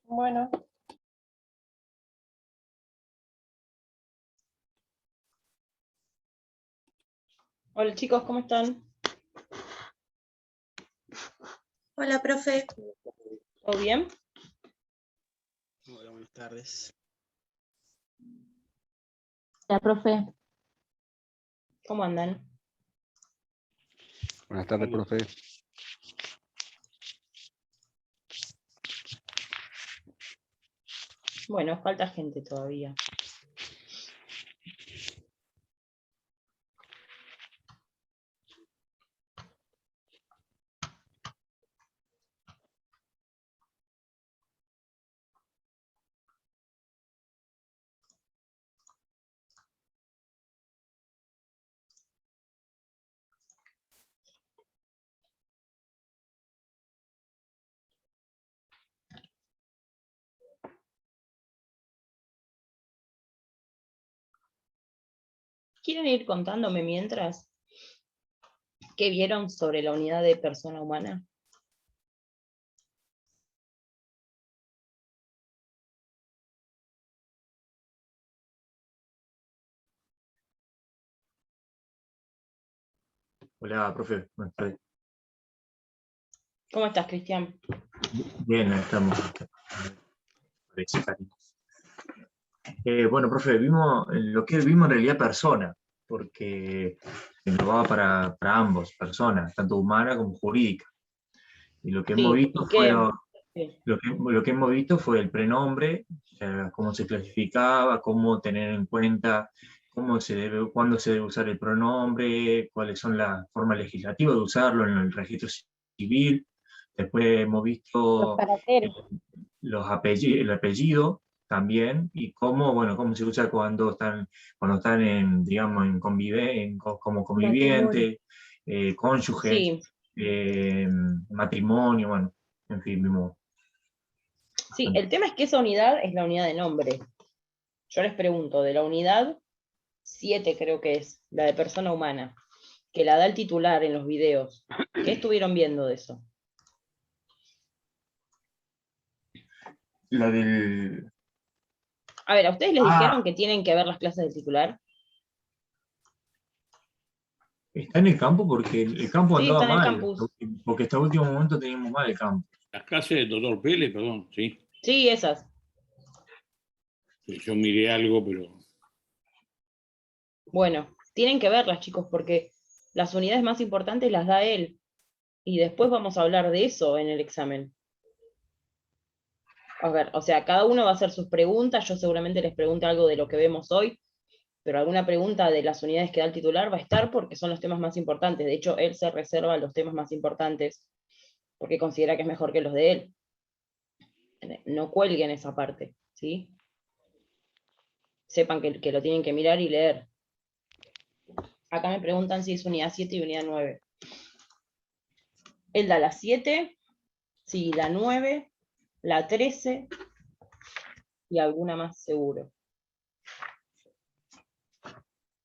Bueno, hola chicos, ¿cómo están? Hola, profe. ¿Todo bien? Hola, buenas tardes. Hola, profe. ¿Cómo andan? Buenas tardes, profe. Bueno, falta gente todavía. ¿Quieren ir contándome mientras qué vieron sobre la unidad de persona humana? Hola, profe. Buenas tardes. ¿Cómo estás, Cristian? Bien, estamos. Bueno, profe, vimos en realidad persona, porque englobaba para ambos, personas, tanto humana como jurídica. Y lo que hemos Sí, visto ¿y qué? Sí. lo que hemos visto fue el prenombre, cómo se clasificaba, cómo tener en cuenta cuándo se debe usar el pronombre, cuáles son las formas legislativas de usarlo en el registro civil. Después hemos Los visto caracteres. el apellido también, y cómo se usa cuando están en, digamos, como convivientes, cónyuges, Sí, matrimonio, bueno, en fin, vimos. sí, el tema es que esa unidad es la unidad de nombre. Yo les pregunto, de la unidad 7 creo que es, la de persona humana, que la da el titular en los videos. ¿Qué estuvieron viendo de eso? La del... A ver, ¿a ustedes les Ah, dijeron que tienen que ver las clases del titular? está en el campo porque el campo Sí, andaba está en el mal, campus. porque hasta último momento teníamos mal el campo. Las clases del doctor Pérez, perdón, sí. Sí, esas. Sí, yo miré algo, pero Bueno, tienen que verlas, chicos, porque las unidades más importantes las da él. Y después vamos a hablar de eso en el examen. A ver, o sea, cada uno va a hacer sus preguntas. Yo seguramente les pregunte algo de lo que vemos hoy, pero alguna pregunta de las unidades que da el titular va a estar porque son los temas más importantes. De hecho, él se reserva los temas más importantes porque considera que es mejor que los de él. No cuelguen esa parte, ¿sí? Sepan que lo tienen que mirar y leer. Acá me preguntan si es unidad 7 y unidad 9. Él da la 7, sí, la 9, la 13 y alguna más seguro.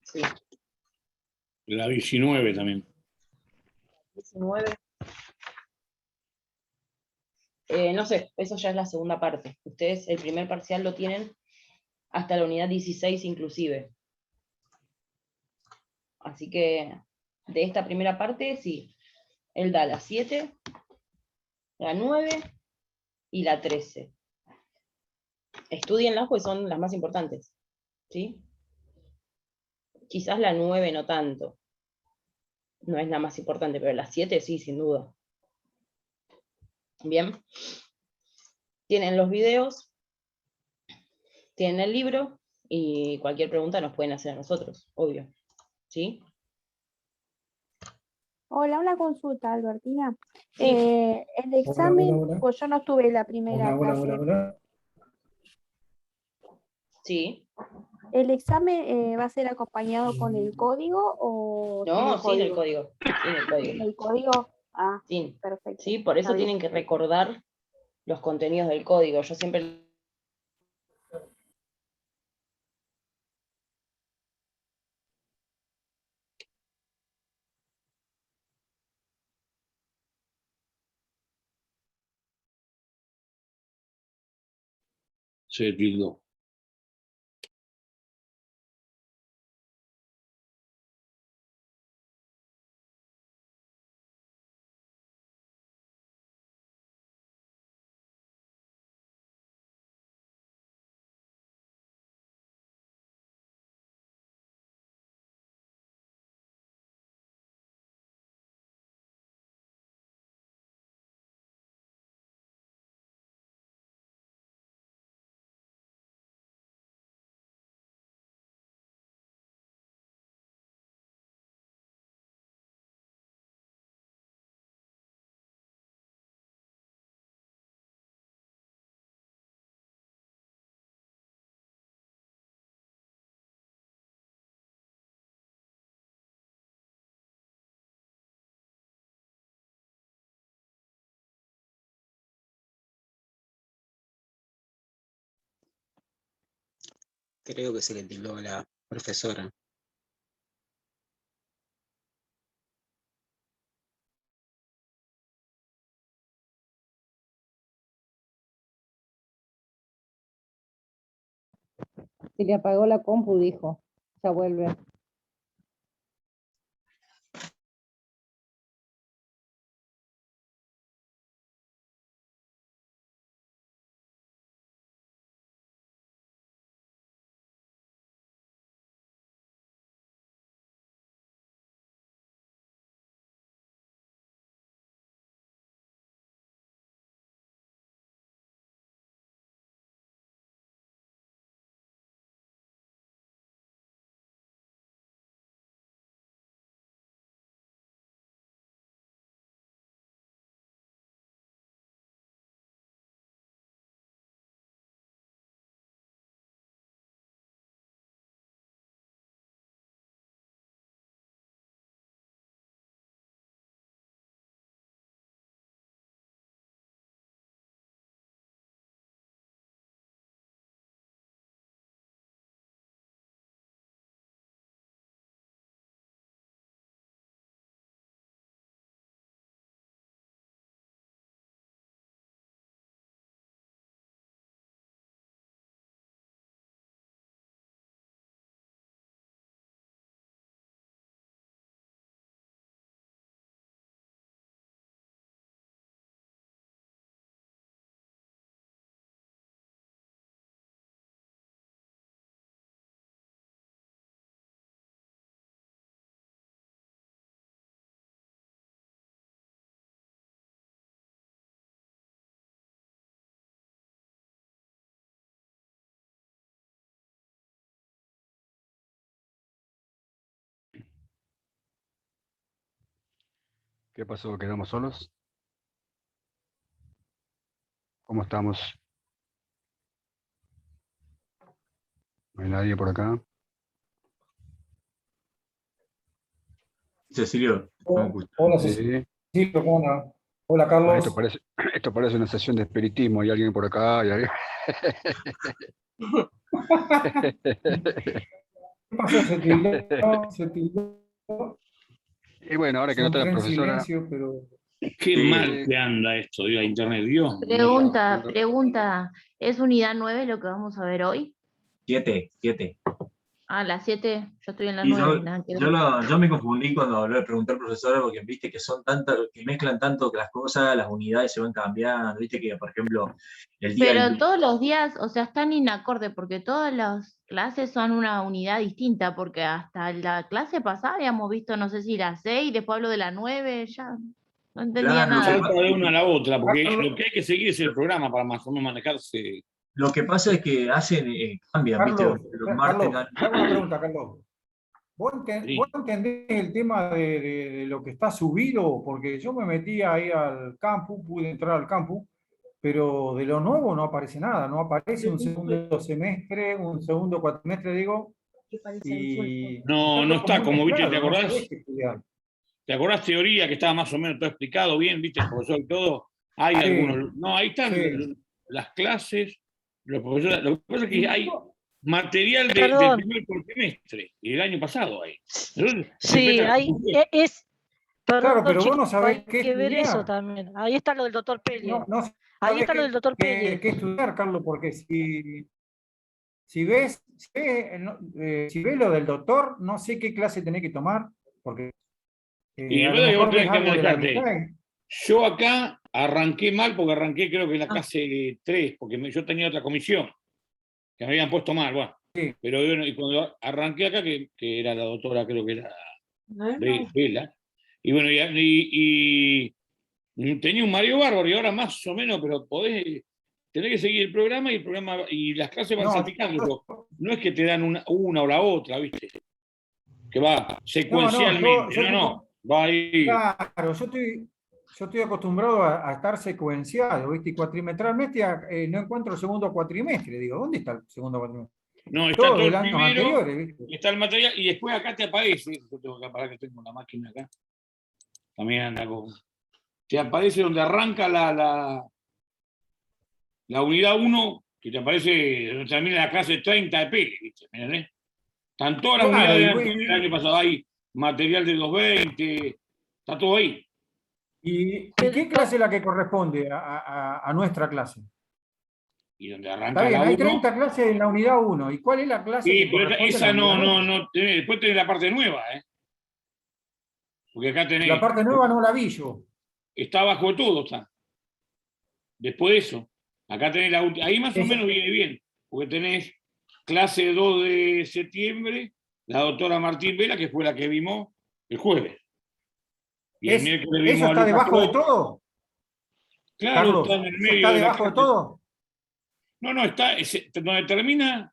Sí, la 19 también. 19. No sé, eso ya es la segunda parte. Ustedes el primer parcial lo tienen hasta la unidad 16 inclusive. Así que de esta primera parte, sí, él da la 7, la 9 y la 13. Estudienlas pues son las más importantes, ¿sí? Quizás la 9 no tanto, no es la más importante, pero la 7 sí, sin duda. Bien, tienen los videos, tienen el libro y cualquier pregunta nos pueden hacer a nosotros, obvio, ¿sí? Hola, una consulta, Albertina. Sí. El examen, Hola. pues yo no estuve en la primera Hola, clase. hola. Sí. ¿El examen va a ser acompañado con el código o sin No, el sin el código? código. Sin el código. ¿Sin el código? Ah, Sin. perfecto. Sí, por Está eso bien. tienen que recordar los contenidos del código. Yo siempre Se tildó. Creo que se le tildó a la profesora. Se le apagó la compu, dijo. Ya vuelve. ¿Qué pasó? ¿Quedamos solos? ¿Cómo estamos? ¿No hay nadie por acá? Cecilio, ¿cómo escuchas? Hola, Sí. Cecilio, ¿cómo anda? Hola, Bueno, Carlos. esto parece una sesión de espiritismo. Hay alguien por acá. Hay alguien... ¿Qué pasó? ¿Se tildó? ¿Se tildó? Y bueno, ahora que Yo no está la entré en profesora... silencio, pero... Qué Sí. mal que anda esto de la internet, Dios mío. Pregunta, ¿es unidad 9 lo que vamos a ver hoy? 7. Ah, las 7, yo estoy en las Y 9, nada que ver. yo me confundí cuando hablé de preguntar profesora, porque viste que son tantas, que mezclan tanto que las cosas, las unidades se van cambiando, viste que, por ejemplo, el día Pero del... todos los días, o sea, están inacorde porque todas las clases son una unidad distinta, porque hasta la clase pasada habíamos visto, no sé si la 6, después hablo de la 9, ya no entendía Claro, nada. Salta de una a la otra, porque Carlos, lo que hay que seguir es el programa para más o menos manejarse. lo que pasa es que hacen, cambian, viste, los martes Carlos, dan... te hago una pregunta, Carlos. ¿Vos Sí. entendés el tema de lo que está subido? Porque yo me metí ahí al campus, pude entrar al campus, pero de lo nuevo no aparece nada, no aparece un segundo semestre, un segundo cuatrimestre, digo, y No, está no todo está muy como, viste, mezclado, no sabés qué estudiar. ¿te acordás teoría que estaba más o menos todo explicado bien, viste, el profesor y todo? Hay Sí, algunos, no, ahí están sí. las clases, los profesores, lo que pasa es que hay material del Perdón, primer cuatrimestre y el año pasado hay. Entonces, se sí, empieza a hay, confundir. perdón Claro, pero vos chicos, no sabés hay qué que ver eso estudiar. también. Ahí está lo del doctor Peli. No Ahí está lo del doctor Pérez. que estudiar, Carlos, porque si ves lo del doctor, no sé qué clase tenés que tomar, porque Y a después lo de que vos mejor tenés ves que algo de la analizarte. mitad. Yo acá arranqué mal porque arranqué creo que en la clase 3, porque yo tenía otra comisión, que me habían puesto mal, bueno. Sí. Pero bueno, y cuando arranqué acá, que era la doctora, creo que era Vela, y bueno, y tenía un mareo bárbaro, y ahora más o menos, pero tenés que seguir el programa y las clases van salpicando. No es que te dan una o la otra, ¿viste? Que va secuencialmente. No, va ahí. Claro, yo estoy acostumbrado a estar secuenciado, ¿viste? Y cuatrimetralmente no encuentro el segundo cuatrimestre. Digo, ¿dónde está el segundo cuatrimestre? No, está todo el años primero, anteriores, ¿viste? está el material, y después acá te aparece, yo tengo que parar que tengo la máquina acá, también anda con... Te aparece donde arranca la unidad 1, que te aparece donde termina la clase 30 de Pele, ¿viste? ¿Entendés? Están todas las Claro, unidades del año pasado ahí, material de 220, está todo ahí. ¿Y qué clase es la que corresponde a nuestra clase? Y donde Está arranca bien, la hay 1... 30 clases en la unidad 1. ¿Y cuál es la clase Sí, que pero corresponde esa a la unidad 2? no tenés, después tenés la parte nueva, ¿eh? Porque acá tenés... La parte nueva no la vi yo. Está bajo de todo, está. Después de eso, acá tenés la última, ahí más o menos viene bien, porque tenés clase 2 de septiembre, la doctora Martín Vela, que fue la que vimos el jueves. Y el miércoles vimos ¿Eso está debajo de todo? Claro, Carlos, está en el ¿eso medio está de la debajo de clase. todo? No, está donde termina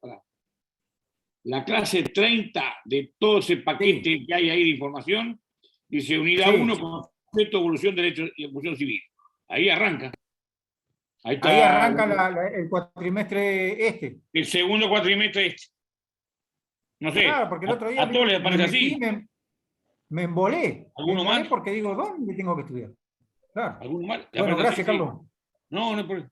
la clase 30 de todo ese paquete que hay ahí de información, dice unidad 1, concepto, evolución, derecho y evolución civil. Ahí arranca. Ahí arranca el cuatrimestre este. El segundo cuatrimestre este. No sé, Claro, porque el otro día a todos les parece así. Me embolé. ¿Alguno Me embolé más? porque digo, ¿dónde tengo que estudiar? Claro. ¿Alguno más? Bueno, gracias, Carlos. No por eso.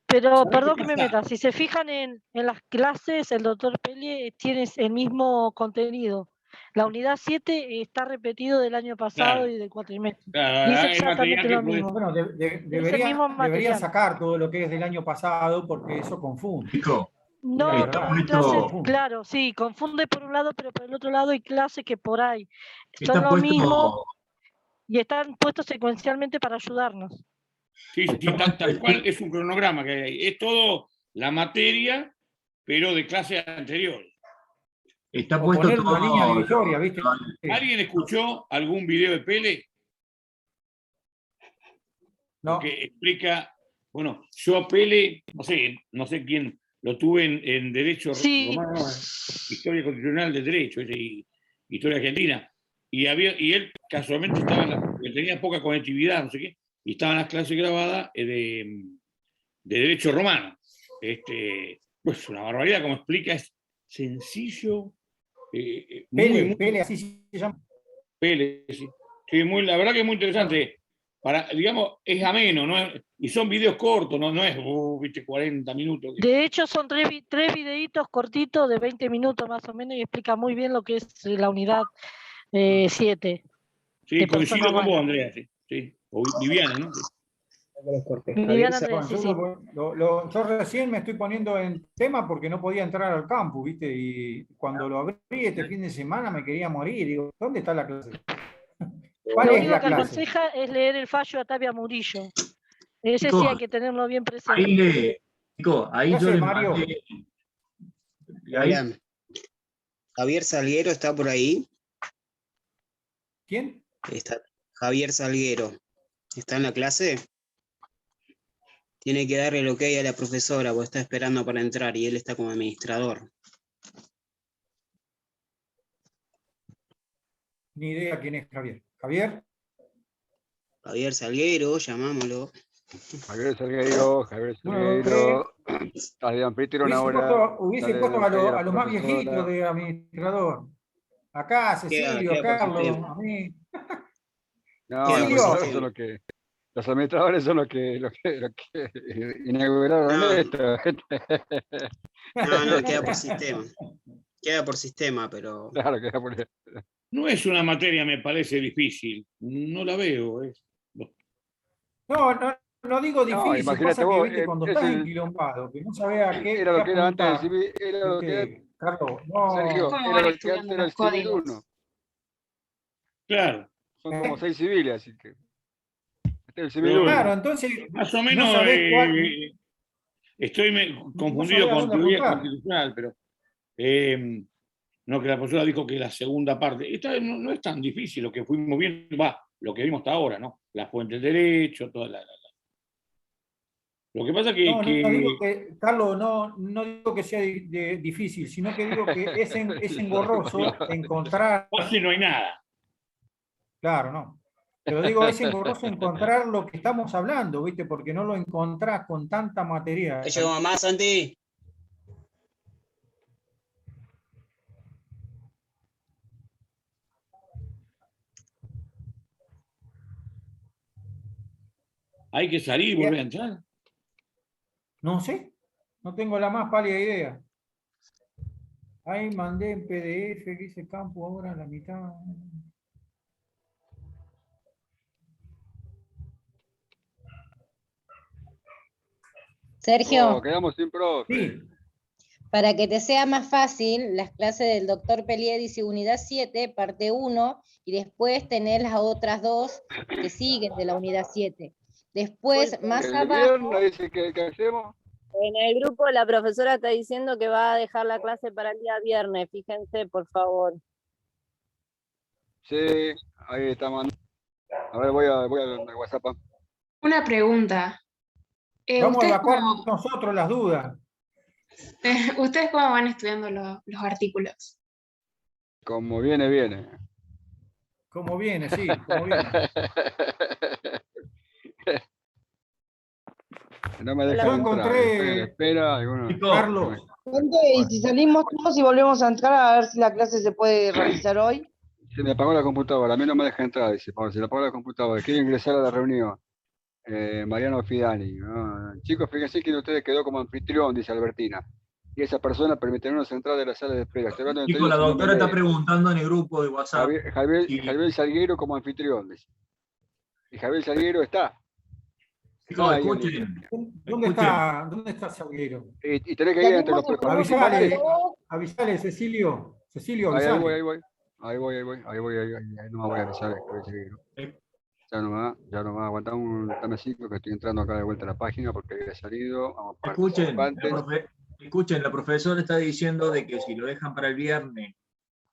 Pero, perdón que me meta, si se fijan en las clases, el doctor Pele tiene el mismo contenido. La unidad 7 está repetido del año pasado y del cuatrimestre. Claro, Y es hay exactamente material lo que mismo. Bueno, deberían sacar todo lo que es del año pasado porque eso confunde. No, pero hay clases, claro, sí, confunde por un lado, pero por el otro lado hay clases que por ahí son lo mismo y están puestos secuencialmente para ayudarnos. Sí, tal cual es un cronograma que hay. Es todo la materia, pero de clase anterior. Está puesto poner todo. una línea divisoria, ¿viste? ¿Alguien escuchó algún video de Pele? No. Que explica, bueno, yo a Pele, no sé quién, lo tuve en Derecho Romano, Historia Constitucional del Derecho, y Historia Argentina. Y él casualmente tenía poca conectividad, no sé qué, y estaba en las clases grabadas de Derecho Romano. Pues una barbaridad, como explica, es sencillo. Pele, así se llama. Pele, sí. Sí, la verdad que es muy interesante. Digamos, es ameno, ¿no? Y son videos cortos, no es, viste, 40 minutos. De hecho, son tres videitos cortitos de 20 minutos más o menos y explica muy bien lo que es la unidad 7. Sí, coincido con vos, Andrea, sí. O Viviana, ¿no? Viviana Andrea, sí. Yo recién me estoy poniendo en tema porque no podía entrar al campus, ¿viste? Y cuando lo abrí este fin de semana me quería morir. Digo, ¿dónde está la clase? ¿Cuál Lo es único la que clase? aconseja es leer el fallo de Atavia Murillo. Ese Chicos, sí hay que tenerlo bien presente. Ahí yo les Mario. mandé. Hola. Javier Salguero está por ahí. ¿Quién? Está Javier Salguero. ¿Está en la clase? Tiene que darle el ok a la profesora, porque está esperando para entrar y él está como administrador. Ni idea quién es Javier. ¿Javier? Javier Salguero, llamámoslo. Javier Salguero. Adrián Peter, una hora. Hubiese puesto a lo más viejito de administrador. Acá, Cecilio, queda Carlos, a mí. Los administradores son los que inauguraron esto. No, queda por sistema. Queda por sistema, pero... Claro, queda por sistema. No es una materia, me parece difícil. No la veo. No digo No, difícil, imagínate pasa que, vos, viste, cuando es estás el, enquilombado, que no sabés a qué era lo que era antes del apuntar, civil, era lo que viste, Carlos, Sergio, no. era lo que antes era el civil 1. Claro. Son como 6 civiles, así que. Este es el civil Pero, 1. Claro, entonces más o no menos sabés cuál, estoy no confundido sabés a con dónde teoría apuntar. constitucional, pero no, que la profesora dijo que la segunda parte. Esta no es tan difícil lo que fuimos viendo, lo que vimos hasta ahora, ¿no? La fuente del derecho, toda la. Lo que pasa No digo que que, Carlos, no digo que sea difícil, sino que digo que es engorroso encontrar, casi no hay nada. claro, no. Pero digo, es engorroso encontrar lo que estamos hablando, ¿viste? Porque no lo encontrás con tanta materia. Te llegó mamá, Santi. Hay que salir y volver a entrar. No sé, no tengo la más pálida idea. Ahí mandé en PDF que hice campo ahora a la mitad. Sergio, Quedamos sin profe. Sí, para que te sea más fácil, las clases del doctor Pelier dice unidad 7, parte 1, y después tenés las otras dos que siguen de la unidad 7. Después, más El abajo, viernes dice que hacemos. En el grupo la profesora está diciendo que va a dejar la clase para el día viernes, fíjense, por favor. Sí, ahí está mandando. A ver, voy a WhatsApp. Una pregunta. vamos a ¿Ustedes evacuar cómo, nosotros las dudas. ¿Ustedes cómo van estudiando los artículos? Como viene. Como viene, sí, como viene. No me dejan Yo entrar. encontré, Espera, algunos. Carlos, Y si salimos todos y volvemos a entrar a ver si la clase se puede realizar hoy. Se me apagó la computadora, a mí no me deja entrar, dice Pablo, se le apagó la computadora, quiero ingresar a la reunión. Mariano Fidani. Chicos, fíjense que ustedes quedó como anfitrión, dice Albertina. Y esa persona permitirnos entrar de la sala de espera. Estoy hablando de Chicos, la entrevistas, doctora está preguntando en el grupo de WhatsApp. Javier Salguero como anfitrión, dice. Y Javier Salguero está. Chicos, ahí en escuchen. ¿dónde está Salguero? Y tenés que ir entre los Avisale, avisale, Cecilio. Cecilio, Ahí avisale. voy. Ahí no me voy a avisar. Ya no va, aguantar dame 5 que estoy entrando acá de vuelta a la página porque había salido. Vamos a Escuchen, la profesora está diciendo de que si lo dejan para el viernes,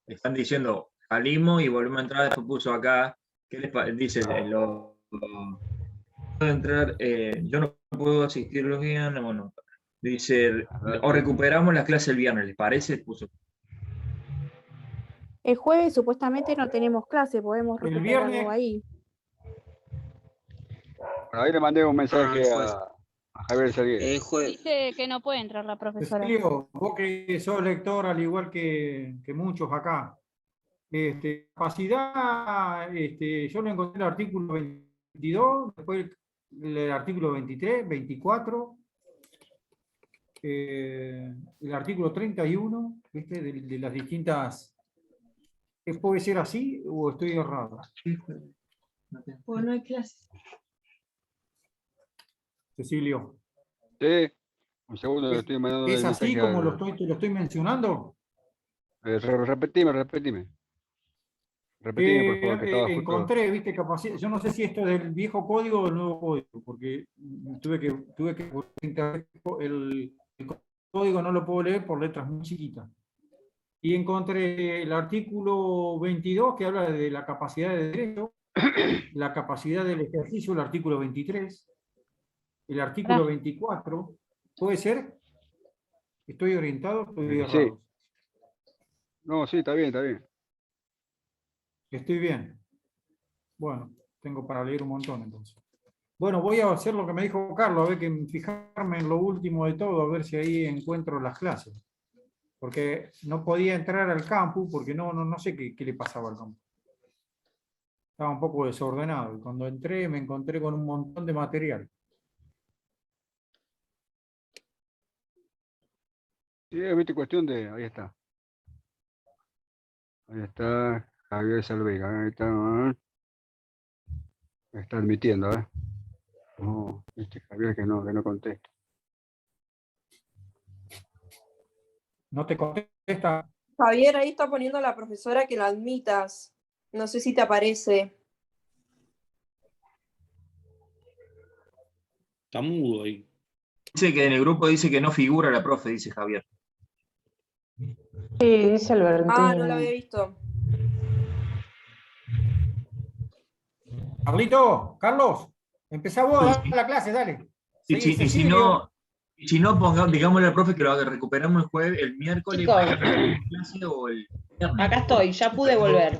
le están diciendo, salimos y volvemos a entrar, después puso acá, ¿qué les dice? Entrar, yo no puedo asistir los viernes, bueno, dice, o recuperamos las clases el viernes, ¿les parece? Puso. El jueves supuestamente no tenemos clase, podemos El recuperarlo viernes, ahí. Bueno, ahí le mandé un mensaje a Javier Salguero. Dice que no puede entrar la profesora. Cecilio, vos que sos lector al igual que muchos acá. Capacidad, yo lo encontré en el artículo 22, después el artículo 23, 24, el artículo 31, ¿viste? De las distintas. ¿Puede ser así o estoy errado? Pues no hay clase. Cecilio. Sí, un segundo, le estoy mandando. ¿Es así como te lo estoy mencionando? Repetime, por favor, que estaba justo. Encontré, viste, capacidad. Yo no sé si esto es del viejo código o del nuevo código, porque tuve que el código no lo puedo leer por letras muy chiquitas. Y encontré el artículo 22 que habla de la capacidad de derecho, la capacidad del ejercicio, el artículo 23, el artículo 24. ¿Puede ser? ¿Estoy orientado? ¿Estoy errado? Sí. No, sí, está bien. Estoy bien. Bueno, tengo para leer un montón entonces. Bueno, voy a hacer lo que me dijo Carlos, a ver, que fijarme en lo último de todo, a ver si ahí encuentro las clases. Porque no podía entrar al campus, porque no sé qué le pasaba al campus. Estaba un poco desordenado, y cuando entré me encontré con un montón de material. Sí, viste, cuestión de. Ahí está. Ahí está Javier Salvega. Ahí está. Está admitiendo, No, Javier que no contesta. No te contesta. Javier, ahí está poniendo a la profesora que la admitas. No sé si te aparece. Está mudo ahí. Dice que en el grupo dice que no figura la profe, dice Javier. Sí, dice Albertina. Ah, no la había visto. Carlos, empezá vos a dar la clase, dale. Y si no, digámosle al profe que lo haga, recuperamos el jueves, el miércoles, Chicos, clase o el viernes. acá estoy, ya pude volver.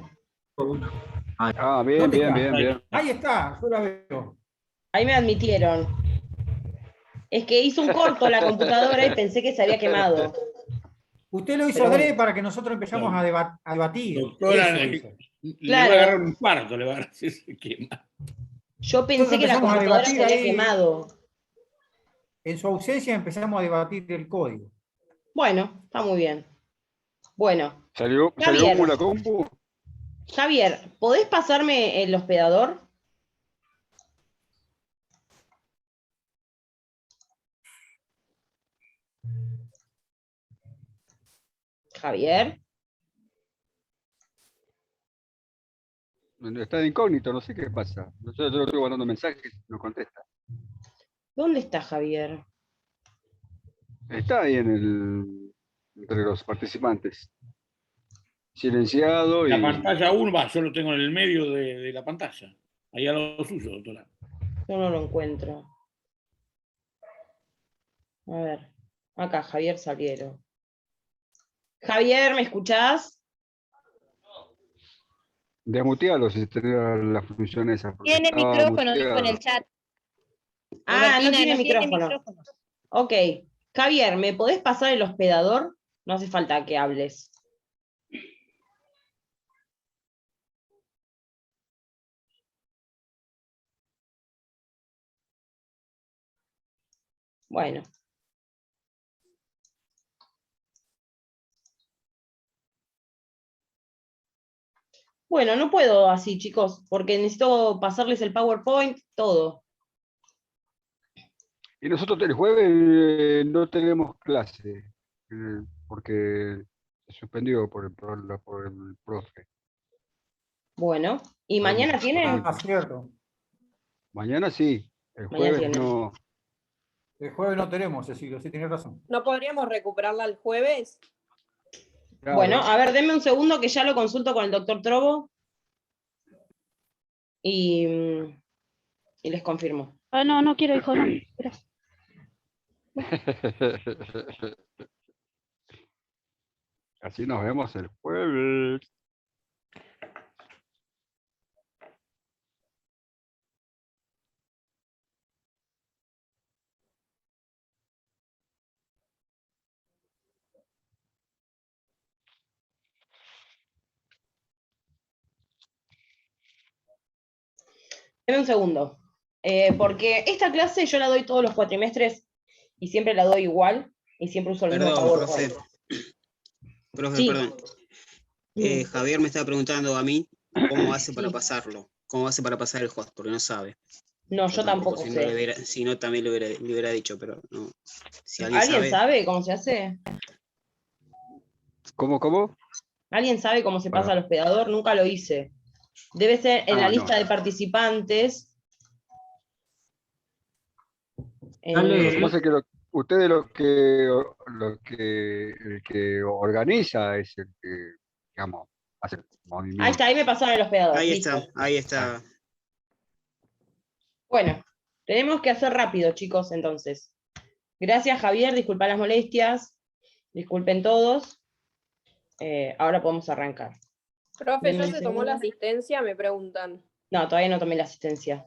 Bien, ¿Dónde bien, está? bien, bien. Ahí está, yo la veo. Ahí me admitieron. Es que hizo un corto la computadora y pensé que se había quemado. Usted lo hizo Pero adrede bueno. para que nosotros empezamos a debatir. Doctora, Eso hizo. le va a agarrar un cuarto, le va a agarrar si se quema. Yo pensé Nosotros que la empezamos a computadora debatir se había ahí. quemado. En su ausencia empezamos a debatir el código. Bueno, está muy bien. Bueno, ¿Salió Javier. como la compu? Javier, ¿podés pasarme el hospedador? Javier. Está de incógnito, no sé qué pasa. Yo lo estoy mandando mensajes, no contesta. ¿Dónde está Javier? Está ahí entre los participantes. Silenciado La y... pantalla 1, yo lo tengo en el medio de la pantalla. Ahí a lo suyo, doctora. Yo no lo encuentro. A ver. Acá, Javier Saliero. Javier, ¿me escuchás? Desmutealo si tenés la función esa. Tiene micrófono, dijo en el chat. Ah, no Albertina, tiene no tiene micrófono. micrófono. Ok. Javier, ¿me podés pasar el hospedador? No hace falta que hables. Bueno. Bueno, no puedo así, chicos, porque necesito pasarles el PowerPoint, todo. Y nosotros el jueves no tenemos clase, porque se suspendió por el profe. Bueno, ¿y mañana tienen? Ah, cierto. Mañana sí, el Mañana jueves tienen. no. El jueves no tenemos, Cecilio, sí tienes razón. ¿No podríamos recuperarla el jueves? Claro. Bueno, a ver, denme un segundo que ya lo consulto con el doctor Trobo. Y les confirmo. Ah, no, no quiero, hijo, no. Gracias. Así nos vemos el jueves. Denme un segundo. Porque esta clase yo la doy todos los cuatrimestres y siempre la doy igual y siempre uso el mismo Perdón, PowerPoint. profe, Sí. perdón. Javier me estaba preguntando a mí cómo hace para Sí. pasarlo, cómo hace para pasar el host, porque no sabe. No, yo tampoco si sé. No si no, también le hubiera dicho, pero no. Si ¿Alguien sabe cómo se hace? ¿Cómo? ¿Alguien sabe cómo se pasa al hospedador? Nunca lo hice. Debe ser en la lista de participantes. Lo que pasa es que ustedes el que organiza es el que, digamos, hace el movimiento. Ahí está, ahí me pasaron el hospedador. Ahí listo. está, ahí está. Bueno, tenemos que hacer rápido, chicos, entonces. Gracias, Javier, disculpa las molestias. Disculpen todos. Ahora podemos arrancar. Profe, Denme ¿ya un se tomó segundo. la asistencia? Me preguntan. No, todavía no tomé la asistencia.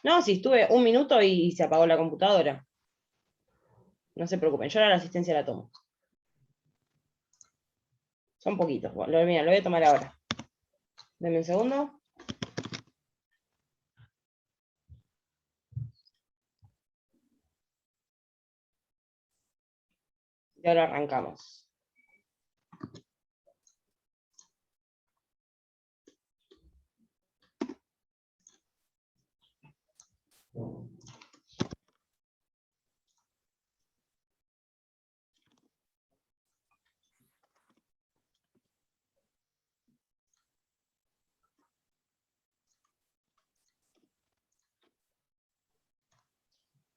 No, sí, estuve un minuto y se apagó la computadora. No se preocupen, yo ahora la asistencia la tomo. Son poquitos. Bueno, mira, lo voy a tomar ahora. Denme un segundo. Y ahora arrancamos.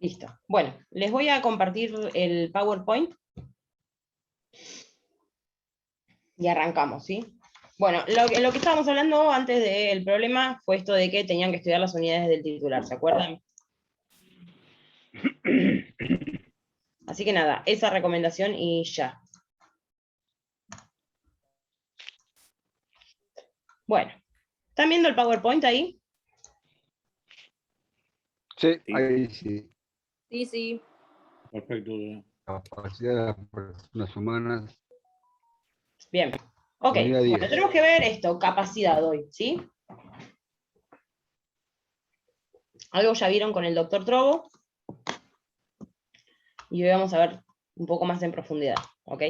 Listo. Bueno, les voy a compartir el PowerPoint. Y arrancamos, ¿sí? Bueno, lo que estábamos hablando antes del problema fue esto de que tenían que estudiar las unidades del titular, ¿se acuerdan? Así que nada, esa recomendación y ya. Bueno, ¿están viendo el PowerPoint ahí? Sí, ahí sí. Sí, sí. Perfecto. Capacidad de las personas humanas. Bien. Ok, Unidad bueno, 10. tenemos que ver esto, capacidad hoy, ¿sí? Algo ya vieron con el doctor Trovo. Y hoy vamos a ver un poco más en profundidad, ¿ok?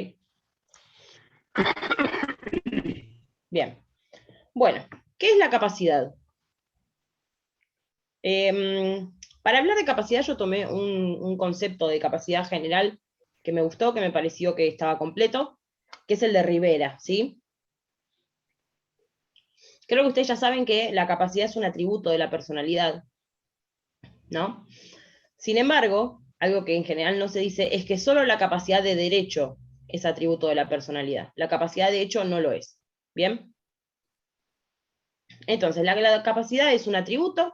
Bien. Bueno, ¿qué es la capacidad? Para hablar de capacidad yo tomé un concepto de capacidad general que me gustó, que me pareció que estaba completo, que es el de Rivera, ¿sí? Creo que ustedes ya saben que la capacidad es un atributo de la personalidad, ¿no? Sin embargo, algo que en general no se dice es que solo la capacidad de derecho es atributo de la personalidad. La capacidad de hecho no lo es. ¿Bien? Entonces, la capacidad es un atributo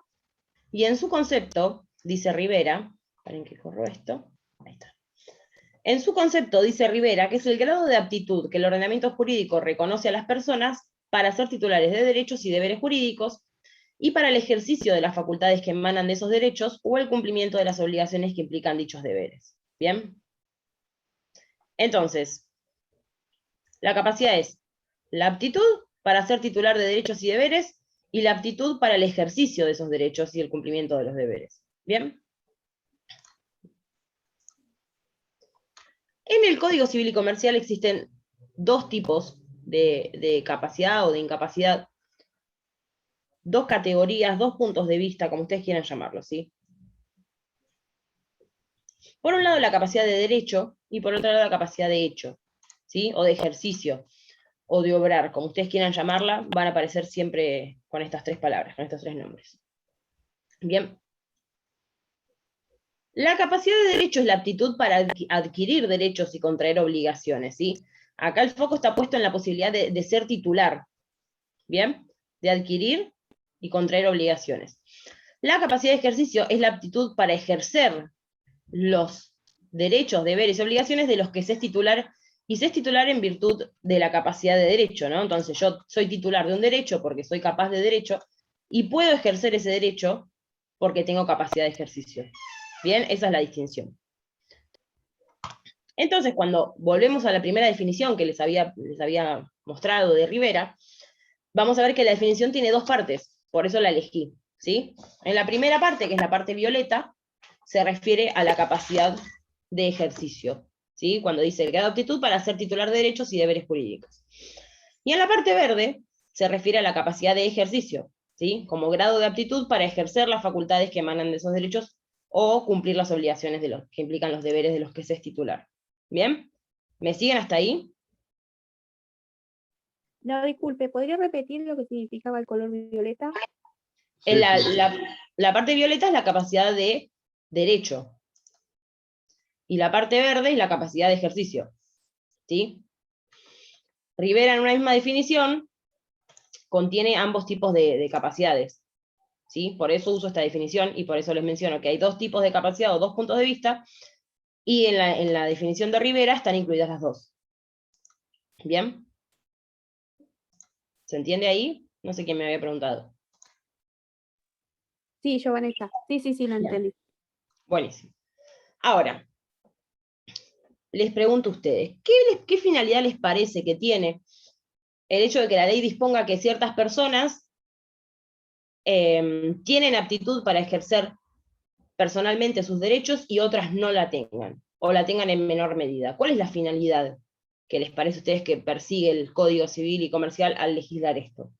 y en su concepto, dice Rivera, esperen que corro esto, ahí está. En su concepto, dice Rivera, que es el grado de aptitud que el ordenamiento jurídico reconoce a las personas para ser titulares de derechos y deberes jurídicos y para el ejercicio de las facultades que emanan de esos derechos o el cumplimiento de las obligaciones que implican dichos deberes. ¿Bien? Entonces, la capacidad es la aptitud para ser titular de derechos y deberes y la aptitud para el ejercicio de esos derechos y el cumplimiento de los deberes. ¿Bien? En el Código Civil y Comercial existen dos tipos de capacidad o de incapacidad, dos categorías, dos puntos de vista, como ustedes quieran llamarlo, ¿sí? Por un lado la capacidad de derecho y por otro lado la capacidad de hecho, ¿sí? O de ejercicio, o de obrar, como ustedes quieran llamarla, van a aparecer siempre con estas tres palabras, con estos tres nombres. Bien. La capacidad de derecho es la aptitud para adquirir derechos y contraer obligaciones, ¿sí? Acá el foco está puesto en la posibilidad de ser titular, ¿bien? De adquirir y contraer obligaciones. La capacidad de ejercicio es la aptitud para ejercer los derechos, deberes y obligaciones de los que se es titular, y se es titular en virtud de la capacidad de derecho, ¿no? Entonces yo soy titular de un derecho porque soy capaz de derecho, y puedo ejercer ese derecho porque tengo capacidad de ejercicio. Bien, esa es la distinción. Entonces, cuando volvemos a la primera definición que les había mostrado de Rivera, vamos a ver que la definición tiene dos partes, por eso la elegí, ¿sí? En la primera parte, que es la parte violeta, se refiere a la capacidad de ejercicio, ¿sí? Cuando dice el grado de aptitud para ser titular de derechos y deberes jurídicos. Y en la parte verde se refiere a la capacidad de ejercicio, ¿sí? Como grado de aptitud para ejercer las facultades que emanan de esos derechos o cumplir las obligaciones de los que implican los deberes de los que se es titular. ¿Bien? ¿Me siguen hasta ahí? No, disculpe, ¿podría repetir lo que significaba el color violeta? La parte violeta es la capacidad de derecho. Y la parte verde es la capacidad de ejercicio. ¿Sí? Rivera, en una misma definición, contiene ambos tipos de capacidades. ¿Sí? Por eso uso esta definición y por eso les menciono que hay dos tipos de capacidad o dos puntos de vista, y en la definición de Rivera están incluidas las dos. ¿Bien? ¿Se entiende ahí? No sé quién me había preguntado. Sí, Giovanetta. Sí, lo entendí. Buenísimo. Ahora, les pregunto a ustedes, ¿qué finalidad les parece que tiene el hecho de que la ley disponga que ciertas personas tienen aptitud para ejercer personalmente sus derechos y otras no la tengan, o la tengan en menor medida? ¿Cuál es la finalidad que les parece a ustedes que persigue el Código Civil y Comercial al legislar esto?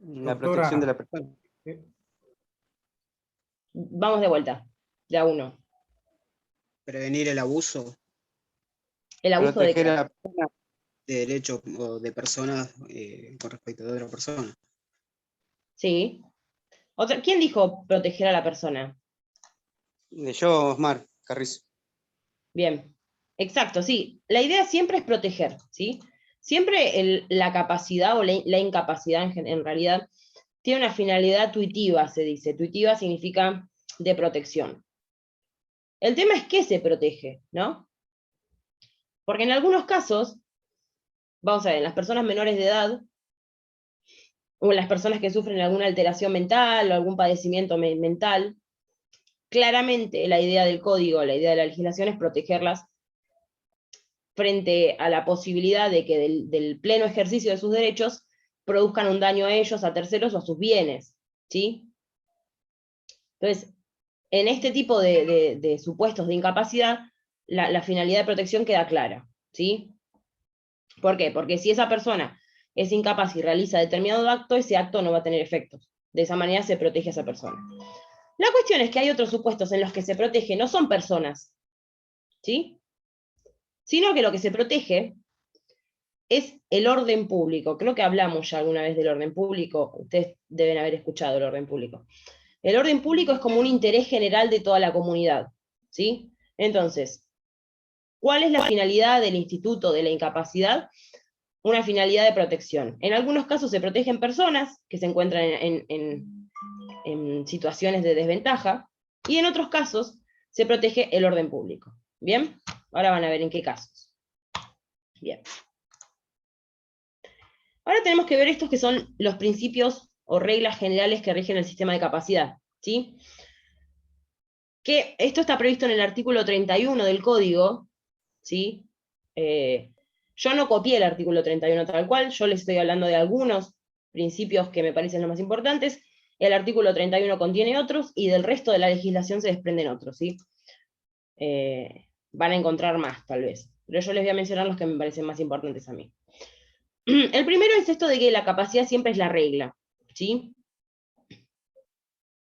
La protección de la persona. Vamos de vuelta, de a uno. Prevenir el abuso. ¿El abuso de qué? De derecho o de personas con respecto de otra persona. Sí. ¿Quién dijo proteger a la persona? Yo, Osmar Carrizo. Bien, exacto, sí. La idea siempre es proteger, ¿sí? Siempre la capacidad o la incapacidad en realidad tiene una finalidad tuitiva, se dice. Tuitiva significa de protección. El tema es qué se protege, ¿no? Porque en algunos casos, vamos a ver, en las personas menores de edad, o en las personas que sufren alguna alteración mental o algún padecimiento mental, claramente la idea del código, la idea de la legislación es protegerlas frente a la posibilidad de que del pleno ejercicio de sus derechos produzcan un daño a ellos, a terceros o a sus bienes, ¿sí? Entonces, en este tipo de supuestos de incapacidad, la finalidad de protección queda clara, ¿sí? ¿Por qué? Porque si esa persona es incapaz y realiza determinado acto, ese acto no va a tener efectos. De esa manera se protege a esa persona. La cuestión es que hay otros supuestos en los que se protege, no son personas, ¿sí? Sino que lo que se protege es el orden público. Creo que hablamos ya alguna vez del orden público, ustedes deben haber escuchado el orden público. El orden público es como un interés general de toda la comunidad, ¿sí? Entonces, ¿cuál es la finalidad del instituto de la incapacidad? Una finalidad de protección. En algunos casos se protegen personas que se encuentran en situaciones de desventaja, y en otros casos se protege el orden público. ¿Bien? Ahora van a ver en qué casos. Bien. Ahora tenemos que ver estos que son los principios o reglas generales que rigen el sistema de capacidad, ¿sí? Que esto está previsto en el artículo 31 del código, ¿sí? Yo no copié el artículo 31 tal cual, yo les estoy hablando de algunos principios que me parecen los más importantes. El artículo 31 contiene otros, y del resto de la legislación se desprenden otros, ¿sí? Van a encontrar más, tal vez. Pero yo les voy a mencionar los que me parecen más importantes a mí. El primero es esto de que la capacidad siempre es la regla, ¿sí?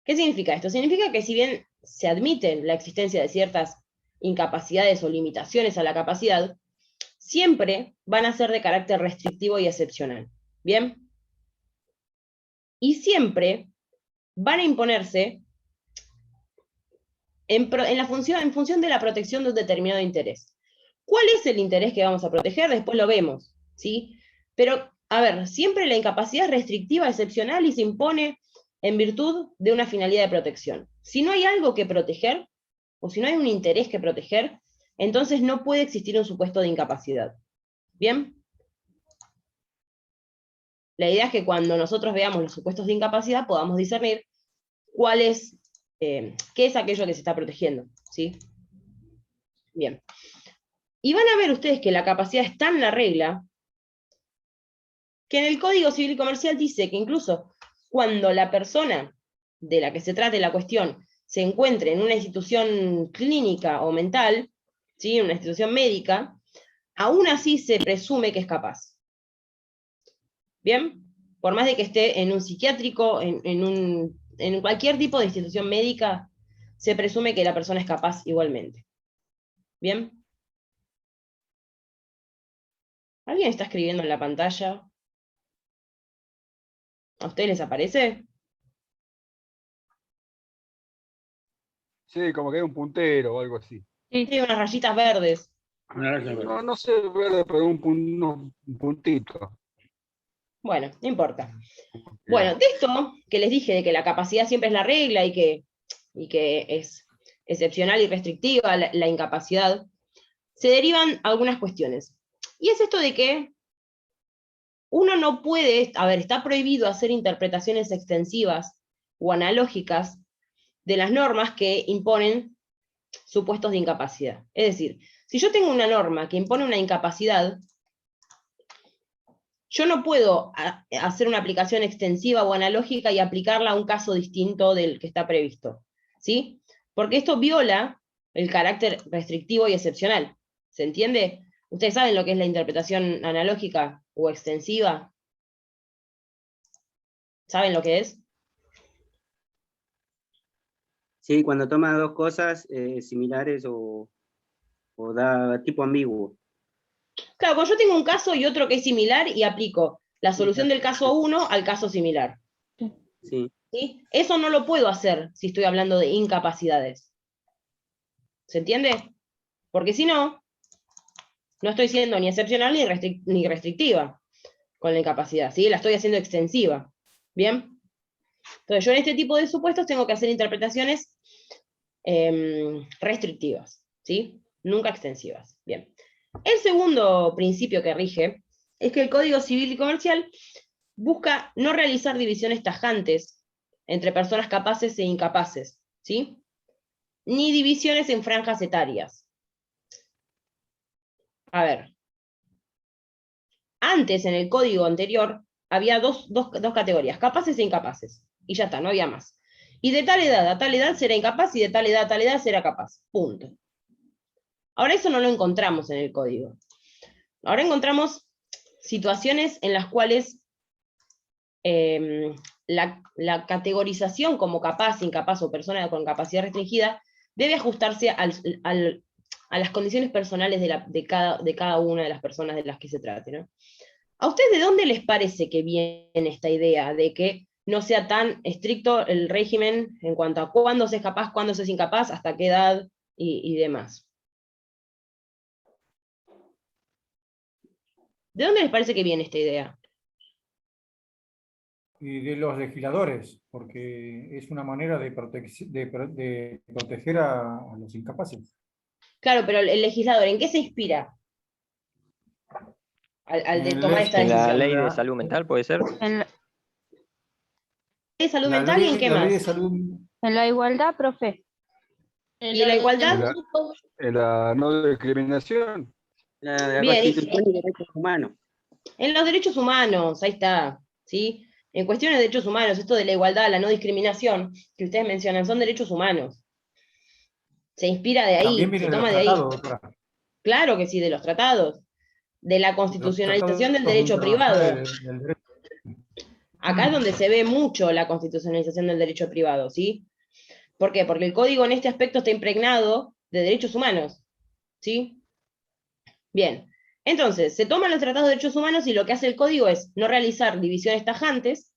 ¿Qué significa esto? Significa que si bien se admite la existencia de ciertas incapacidades o limitaciones a la capacidad, siempre van a ser de carácter restrictivo y excepcional. ¿Bien? Y siempre van a imponerse en función de la protección de un determinado interés. ¿Cuál es el interés que vamos a proteger? Después lo vemos, ¿sí? Pero, a ver, siempre la incapacidad es restrictiva, excepcional, y se impone en virtud de una finalidad de protección. Si no hay algo que proteger, o si no hay un interés que proteger, entonces no puede existir un supuesto de incapacidad. ¿Bien? La idea es que cuando nosotros veamos los supuestos de incapacidad podamos discernir cuál es, qué es aquello que se está protegiendo, ¿sí? Bien. Y van a ver ustedes que la capacidad está en la regla, que en el Código Civil y Comercial dice que incluso cuando la persona de la que se trate la cuestión se encuentre en una institución clínica o mental, ¿sí? Una institución médica, aún así se presume que es capaz. ¿Bien? Por más de que esté en un psiquiátrico, en cualquier tipo de institución médica, se presume que la persona es capaz igualmente. ¿Bien? ¿Alguien está escribiendo en la pantalla? ¿A ustedes les aparece? Sí, como que hay un puntero o algo así. Sí, unas rayitas verdes. No, no sé verde, pero un puntito. Bueno, no importa. Bueno, de esto que les dije, de que la capacidad siempre es la regla y que es excepcional y restrictiva la incapacidad, se derivan algunas cuestiones. Y es esto de que uno no puede, a ver, está prohibido hacer interpretaciones extensivas o analógicas de las normas que imponen supuestos de incapacidad. Es decir, si yo tengo una norma que impone una incapacidad, yo no puedo hacer una aplicación extensiva o analógica y aplicarla a un caso distinto del que está previsto, ¿sí? Porque esto viola el carácter restrictivo y excepcional. ¿Se entiende? ¿Ustedes saben lo que es la interpretación analógica o extensiva? ¿Saben lo que es? Sí, cuando toma dos cosas similares o da tipo ambiguo. Claro, cuando yo tengo un caso y otro que es similar y aplico la solución del caso 1 al caso similar. Sí. ¿Sí? Eso no lo puedo hacer si estoy hablando de incapacidades. ¿Se entiende? Porque si no, no estoy siendo ni excepcional ni restrictiva con la incapacidad, ¿sí? La estoy haciendo extensiva. ¿Bien? Entonces yo en este tipo de supuestos tengo que hacer interpretaciones restrictivas, ¿sí? Nunca extensivas. Bien. El segundo principio que rige es que el Código Civil y Comercial busca no realizar divisiones tajantes entre personas capaces e incapaces, ¿sí? Ni divisiones en franjas etarias. A ver. Antes, en el código anterior, había dos categorías, capaces e incapaces. Y ya está, no había más. Y de tal edad a tal edad será incapaz, y de tal edad a tal edad será capaz. Punto. Ahora eso no lo encontramos en el código. Ahora encontramos situaciones en las cuales la categorización como capaz, incapaz o persona con capacidad restringida debe ajustarse a las condiciones personales de cada una de las personas de las que se trate, ¿no? ¿A ustedes de dónde les parece que viene esta idea de que no sea tan estricto el régimen en cuanto a cuándo se es capaz, cuándo se es incapaz, hasta qué edad y demás? ¿De dónde les parece que viene esta idea? Y de los legisladores, porque es una manera de proteger a los incapaces. Claro, pero el legislador, ¿en qué se inspira? Al de tomar esta ¿En decisión. la ley de salud mental puede ser? ¿En la ley de salud mental y en qué más? En la igualdad, profe. ¿Y en la igualdad? En la no discriminación. La Bien, Constitución y derechos humanos. En los derechos humanos, ahí está, ¿sí? En cuestiones de derechos humanos, esto de la igualdad, la no discriminación, que ustedes mencionan, son derechos humanos. Se inspira de ahí, También viene se de los toma de ahí. tratados, doctora. Claro que sí, de los tratados. De la constitucionalización del Tratados derecho privado. internacionales del derecho. Acá es donde se ve mucho la constitucionalización del derecho privado, ¿sí? ¿Por qué? Porque el código en este aspecto está impregnado de derechos humanos, ¿sí? Bien, entonces, se toman los tratados de derechos humanos y lo que hace el código es no realizar divisiones tajantes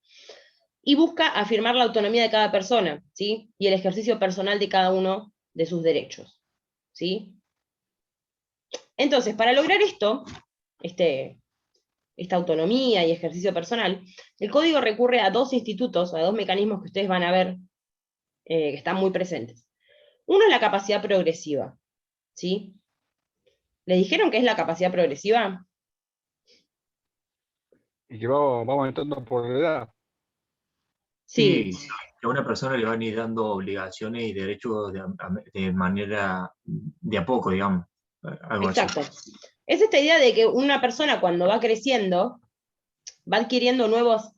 y busca afirmar la autonomía de cada persona, ¿sí? Y el ejercicio personal de cada uno de sus derechos, ¿sí? Entonces, para lograr esto, esta autonomía y ejercicio personal, el código recurre a dos institutos, a dos mecanismos que ustedes van a ver que están muy presentes. Uno es la capacidad progresiva, ¿sí? ¿Les dijeron qué es la capacidad progresiva? Y que vamos aumentando por la edad. Sí. Que a una persona le van a ir dando obligaciones y derechos de manera de a poco, digamos. Algo Exacto. así. Es esta idea de que una persona cuando va creciendo, va adquiriendo nuevas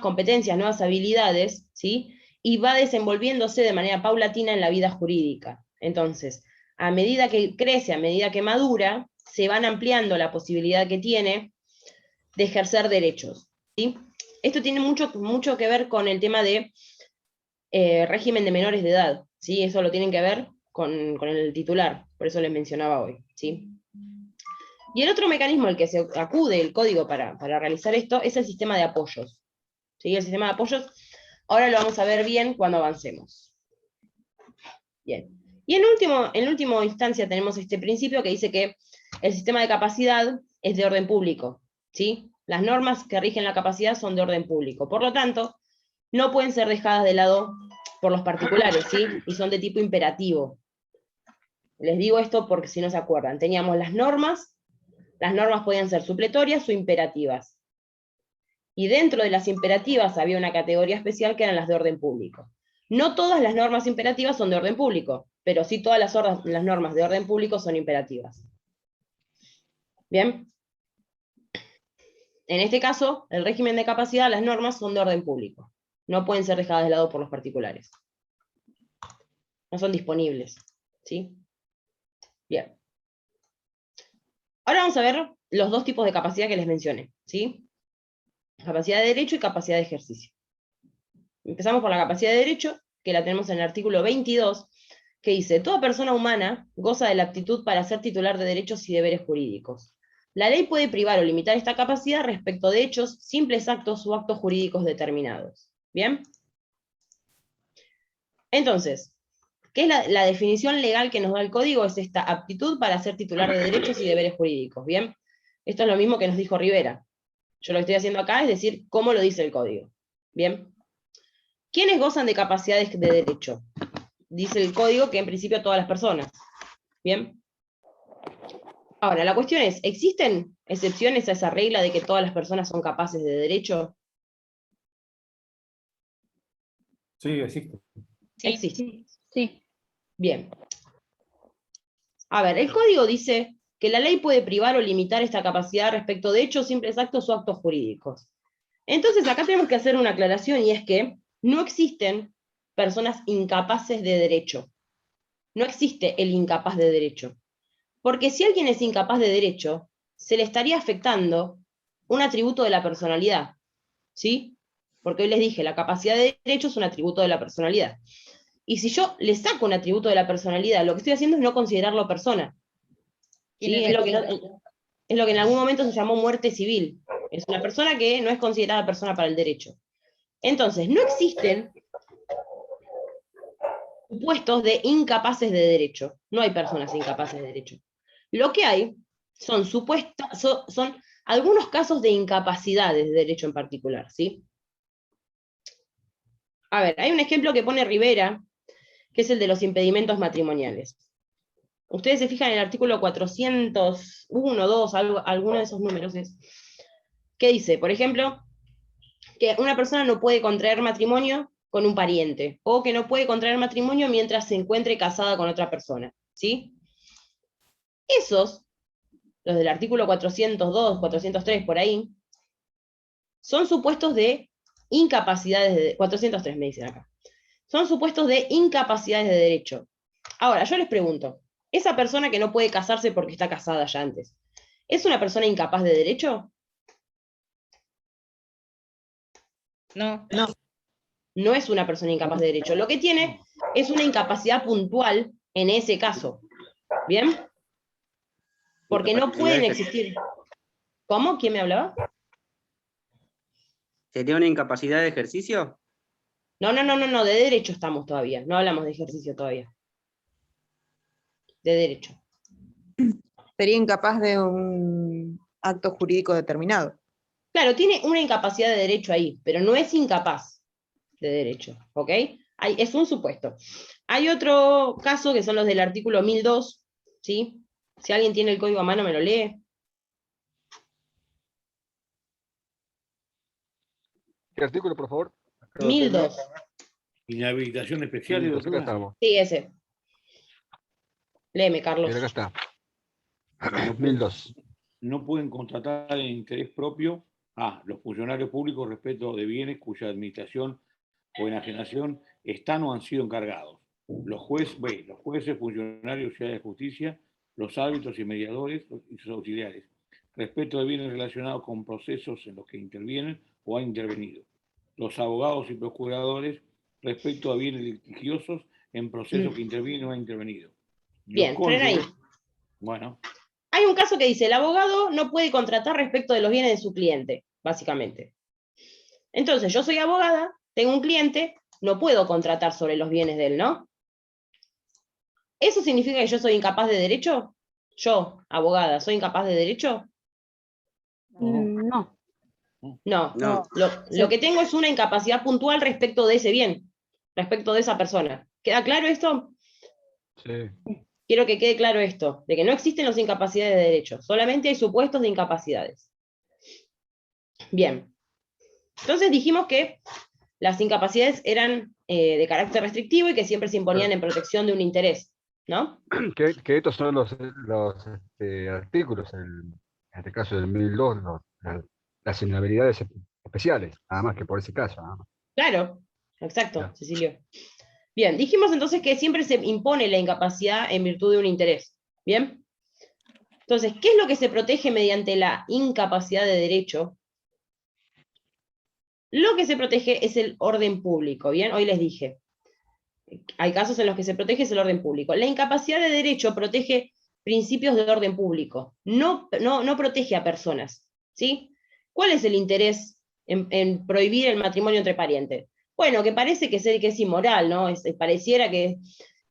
competencias, nuevas habilidades, ¿sí? Y va desenvolviéndose de manera paulatina en la vida jurídica. Entonces, a medida que crece, a medida que madura, se van ampliando la posibilidad que tiene de ejercer derechos, ¿sí? Esto tiene mucho que ver con el tema de régimen de menores de edad, ¿sí? Eso lo tienen que ver con el titular, por eso les mencionaba hoy, ¿sí? Y el otro mecanismo al que se acude el código para realizar esto es el sistema de apoyos, ¿sí? El sistema de apoyos, ahora lo vamos a ver bien cuando avancemos. Bien. Y en última instancia tenemos este principio que dice que el sistema de capacidad es de orden público, ¿sí? Las normas que rigen la capacidad son de orden público, por lo tanto, no pueden ser dejadas de lado por los particulares, ¿sí? Y son de tipo imperativo. Les digo esto porque si no se acuerdan, teníamos las normas podían ser supletorias o imperativas. Y dentro de las imperativas había una categoría especial que eran las de orden público. No todas las normas imperativas son de orden público, pero sí todas las normas de orden público son imperativas. ¿Bien? En este caso, el régimen de capacidad, las normas son de orden público. No pueden ser dejadas de lado por los particulares. No son disponibles. ¿Sí? Bien. Ahora vamos a ver los dos tipos de capacidad que les mencioné, ¿sí? Capacidad de derecho y capacidad de ejercicio. Empezamos por la capacidad de derecho, que la tenemos en el artículo 22, que dice: toda persona humana goza de la aptitud para ser titular de derechos y deberes jurídicos. La ley puede privar o limitar esta capacidad respecto de hechos, simples actos o actos jurídicos determinados. ¿Bien? Entonces, ¿Qué es la definición legal que nos da el código? Es esta: aptitud para ser titular de derechos y deberes jurídicos, ¿bien? Esto es lo mismo que nos dijo Rivera. Yo lo que estoy haciendo acá es decir cómo lo dice el código, ¿bien? ¿Quiénes gozan de capacidades de derecho? Dice el código que en principio todas las personas, ¿bien? Ahora, la cuestión es, ¿existen excepciones a esa regla de que todas las personas son capaces de derecho? Sí, existe. Existe. Sí. Bien. A ver, el código dice que la ley puede privar o limitar esta capacidad respecto de hechos, simples actos o actos jurídicos. Entonces acá tenemos que hacer una aclaración, y es que no existen personas incapaces de derecho. No existe el incapaz de derecho. Porque si alguien es incapaz de derecho, se le estaría afectando un atributo de la personalidad, ¿sí? Porque hoy les dije, la capacidad de derecho es un atributo de la personalidad. Y si yo le saco un atributo de la personalidad, lo que estoy haciendo es no considerarlo persona. ¿Sí? Es lo que en algún momento se llamó muerte civil. Es una persona que no es considerada persona para el derecho. Entonces, no existen supuestos de incapaces de derecho. No hay personas incapaces de derecho. Lo que hay son son algunos casos de incapacidades de derecho en particular, ¿sí? A ver, hay un ejemplo que pone Rivera, que es el de los impedimentos matrimoniales. Ustedes se fijan en el artículo 401, 2, alguno de esos números es. ¿Qué dice? Por ejemplo, que una persona no puede contraer matrimonio con un pariente, o que no puede contraer matrimonio mientras se encuentre casada con otra persona, ¿sí? Esos, los del artículo 402, 403, por ahí, son supuestos de incapacidades de... 403 me dicen acá. Son supuestos de incapacidades de derecho. Ahora, yo les pregunto, ¿esa persona que no puede casarse porque está casada ya antes, ¿es una persona incapaz de derecho? No. No es una persona incapaz de derecho. Lo que tiene es una incapacidad puntual en ese caso. ¿Bien? Porque no pueden existir. ¿Cómo? ¿Quién me hablaba? ¿Sería una incapacidad de ejercicio? No, de derecho estamos todavía. No hablamos de ejercicio todavía. De derecho. Sería incapaz de un acto jurídico determinado. Claro, tiene una incapacidad de derecho ahí, pero no es incapaz de derecho, ¿ok? Es un supuesto. Hay otro caso que son los del artículo 1002, ¿sí? Si alguien tiene el código a mano, me lo lee. ¿Qué artículo, por favor? 1002. Inhabilitación especial, Acá doctora. estamos. Sí, ese. Léeme, Carlos. Acá está. No 1002. No pueden contratar en interés propio a los funcionarios públicos respecto de bienes cuya administración o enajenación están o han sido encargados. Los jueces, funcionarios de justicia, los árbitros y mediadores y sus auxiliares, respecto de bienes relacionados con procesos en los que intervienen o han intervenido. Los abogados y procuradores respecto a bienes litigiosos en procesos que intervienen o han intervenido. Bien, frena ahí. Bueno. Hay un caso que dice, el abogado no puede contratar respecto de los bienes de su cliente, básicamente. Entonces, yo soy abogada, tengo un cliente, no puedo contratar sobre los bienes de él, ¿no? ¿Eso significa que yo soy incapaz de derecho? Yo, abogada, ¿soy incapaz de derecho? No. No. Lo que tengo es una incapacidad puntual respecto de ese bien, respecto de esa persona. ¿Queda claro esto? Sí. Quiero que quede claro esto, de que no existen las incapacidades de derecho, solamente hay supuestos de incapacidades. Bien. Entonces dijimos que las incapacidades eran de carácter restrictivo y que siempre se imponían en protección de un interés, ¿no? Que estos son los artículos, en este caso del 1002, las inhabilidades especiales, nada más que por ese caso. Nada más. Claro, exacto, Cecilio. Bien, dijimos entonces que siempre se impone la incapacidad en virtud de un interés. ¿Bien? Entonces, ¿qué es lo que se protege mediante la incapacidad de derecho? Lo que se protege es el orden público, ¿bien? Hoy les dije. Hay casos en los que se protege el orden público. La incapacidad de derecho protege principios de orden público, no protege a personas, ¿sí? ¿Cuál es el interés en prohibir el matrimonio entre parientes? Bueno, que parece que es inmoral, ¿no? Pareciera que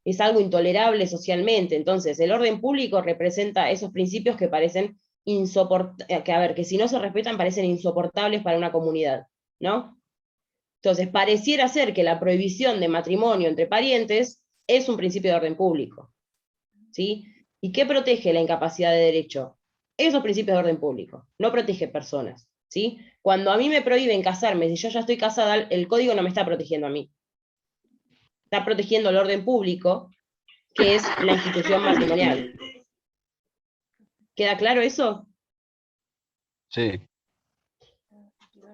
es algo intolerable socialmente. Entonces, el orden público representa esos principios que parecen que si no se respetan parecen insoportables para una comunidad, ¿no? Entonces, pareciera ser que la prohibición de matrimonio entre parientes es un principio de orden público, ¿sí? ¿Y qué protege la incapacidad de derecho? Esos principios de orden público, no protege personas, ¿sí? Cuando a mí me prohíben casarme, si yo ya estoy casada, el código no me está protegiendo a mí. Está protegiendo el orden público, que es la institución matrimonial. ¿Queda claro eso? Sí.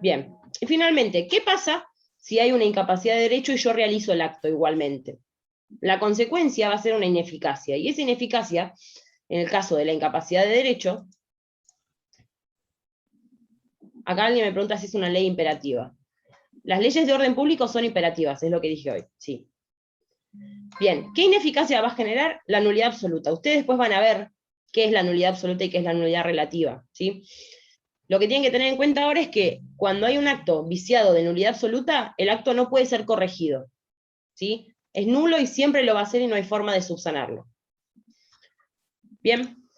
Bien. Y finalmente, ¿qué pasa si hay una incapacidad de derecho y yo realizo el acto igualmente? La consecuencia va a ser una ineficacia, y esa ineficacia, en el caso de la incapacidad de derecho, acá alguien me pregunta si es una ley imperativa. Las leyes de orden público son imperativas, es lo que dije hoy, sí. Bien, ¿qué ineficacia va a generar? La nulidad absoluta. Ustedes después van a ver qué es la nulidad absoluta y qué es la nulidad relativa, ¿sí? Lo que tienen que tener en cuenta ahora es que cuando hay un acto viciado de nulidad absoluta, el acto no puede ser corregido, ¿sí? Es nulo y siempre lo va a ser y no hay forma de subsanarlo. Bien,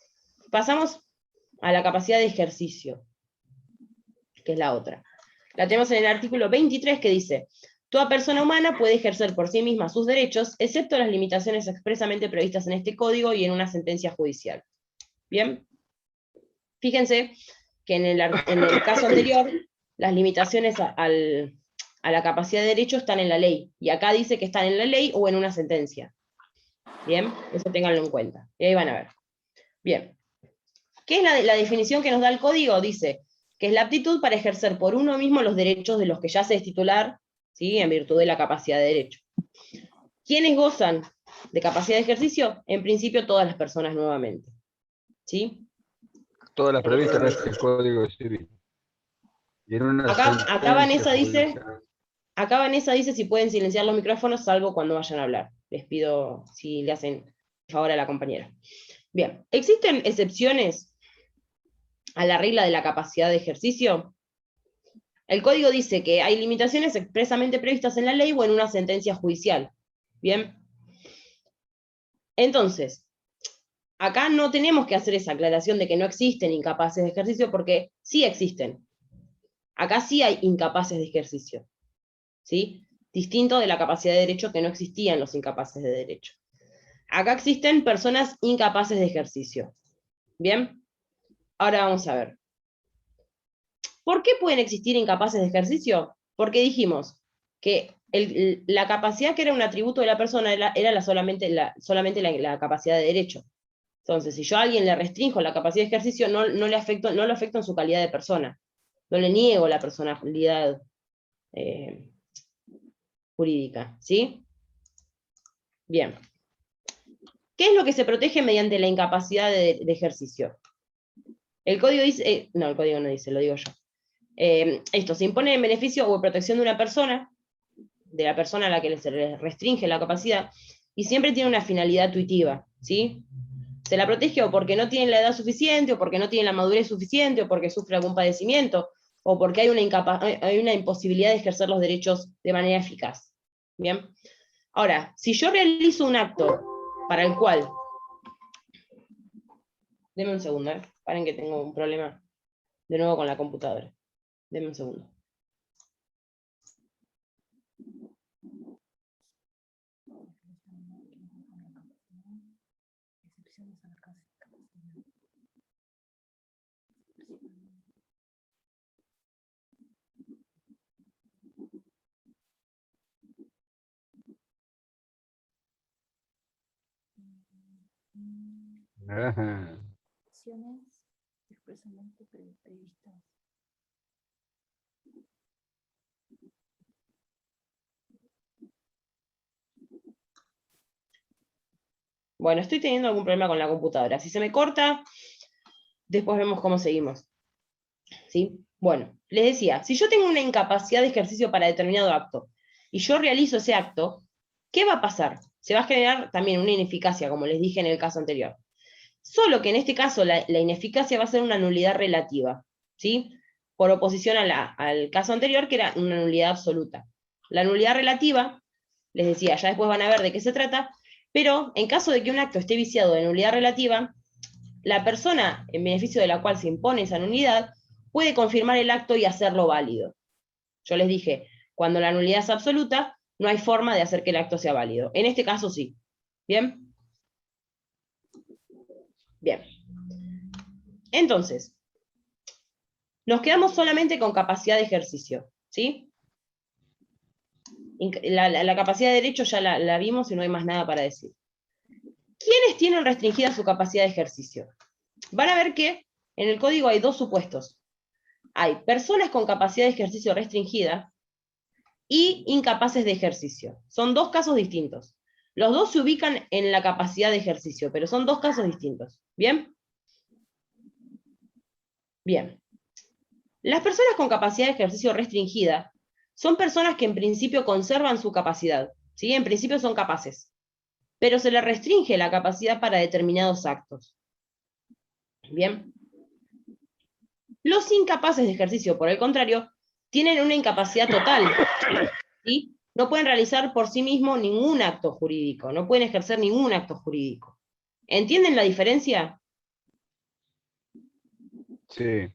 pasamos a la capacidad de ejercicio, que es la otra. La tenemos en el artículo 23 que dice: toda persona humana puede ejercer por sí misma sus derechos, excepto las limitaciones expresamente previstas en este código y en una sentencia judicial. Bien, fíjense que en el caso anterior, las limitaciones a la capacidad de derecho están en la ley, y acá dice que están en la ley o en una sentencia. Bien, eso ténganlo en cuenta, y ahí van a ver. Bien, ¿qué es la definición que nos da el código? Dice que es la aptitud para ejercer por uno mismo los derechos de los que ya se es titular, ¿sí? En virtud de la capacidad de derecho. ¿Quiénes gozan de capacidad de ejercicio? En principio todas las personas nuevamente, ¿sí? Todas las previstas en el Código Civil. Y en una Acá Vanessa dice, judicial. acá Vanessa dice si pueden silenciar los micrófonos, salvo cuando vayan a hablar. Les pido si le hacen favor a la compañera. Bien, ¿existen excepciones a la regla de la capacidad de ejercicio? El código dice que hay limitaciones expresamente previstas en la ley o en una sentencia judicial. Bien. Entonces, acá no tenemos que hacer esa aclaración de que no existen incapaces de ejercicio, porque sí existen. Acá sí hay incapaces de ejercicio, ¿sí? Distinto de la capacidad de derecho, que no existían los incapaces de derecho. Acá existen personas incapaces de ejercicio. ¿Bien? Ahora vamos a ver. ¿Por qué pueden existir incapaces de ejercicio? Porque dijimos que la capacidad que era un atributo de la persona era solamente la capacidad de derecho. Entonces, si yo a alguien le restringo la capacidad de ejercicio, no lo afecto en su calidad de persona. No le niego la personalidad jurídica, ¿sí? Bien. ¿Qué es lo que se protege mediante la incapacidad de ejercicio? El código dice, no, el código no dice, lo digo yo. Esto, se impone en beneficio o protección de una persona, de la persona a la que se le restringe la capacidad, y siempre tiene una finalidad tuitiva, ¿sí? Se la protege o porque no tiene la edad suficiente, o porque no tiene la madurez suficiente, o porque sufre algún padecimiento, o porque hay una imposibilidad de ejercer los derechos de manera eficaz. ¿Bien? Ahora, si yo realizo un acto para el cual... Deme un segundo, paren que tengo un problema de nuevo con la computadora. Deme un segundo. Ajá. Expresamente previstas. Bueno, estoy teniendo algún problema con la computadora. Si se me corta, después vemos cómo seguimos. ¿Sí? Bueno, les decía, si yo tengo una incapacidad de ejercicio para determinado acto, y yo realizo ese acto, ¿qué va a pasar? Se va a generar también una ineficacia, como les dije en el caso anterior. Solo que en este caso la ineficacia va a ser una nulidad relativa, ¿sí? Por oposición al caso anterior, que era una nulidad absoluta. La nulidad relativa, les decía, ya después van a ver de qué se trata, Pero en caso de que un acto esté viciado de nulidad relativa, la persona en beneficio de la cual se impone esa nulidad puede confirmar el acto y hacerlo válido. Yo les dije, cuando la nulidad es absoluta, no hay forma de hacer que el acto sea válido. En este caso sí. ¿Bien? Bien. Entonces, nos quedamos solamente con capacidad de ejercicio, ¿sí? La capacidad de derecho ya la vimos y no hay más nada para decir. ¿Quiénes tienen restringida su capacidad de ejercicio? Van a ver que en el código hay dos supuestos. Hay personas con capacidad de ejercicio restringida y incapaces de ejercicio. Son dos casos distintos. Los dos se ubican en la capacidad de ejercicio, pero son dos casos distintos. ¿Bien? Bien. Las personas con capacidad de ejercicio restringida son personas que en principio conservan su capacidad, ¿sí? En principio son capaces, pero se les restringe la capacidad para determinados actos. Bien. Los incapaces de ejercicio, por el contrario, tienen una incapacidad total, ¿sí? No pueden realizar por sí mismos ningún acto jurídico, no pueden ejercer ningún acto jurídico. ¿Entienden la diferencia? Sí.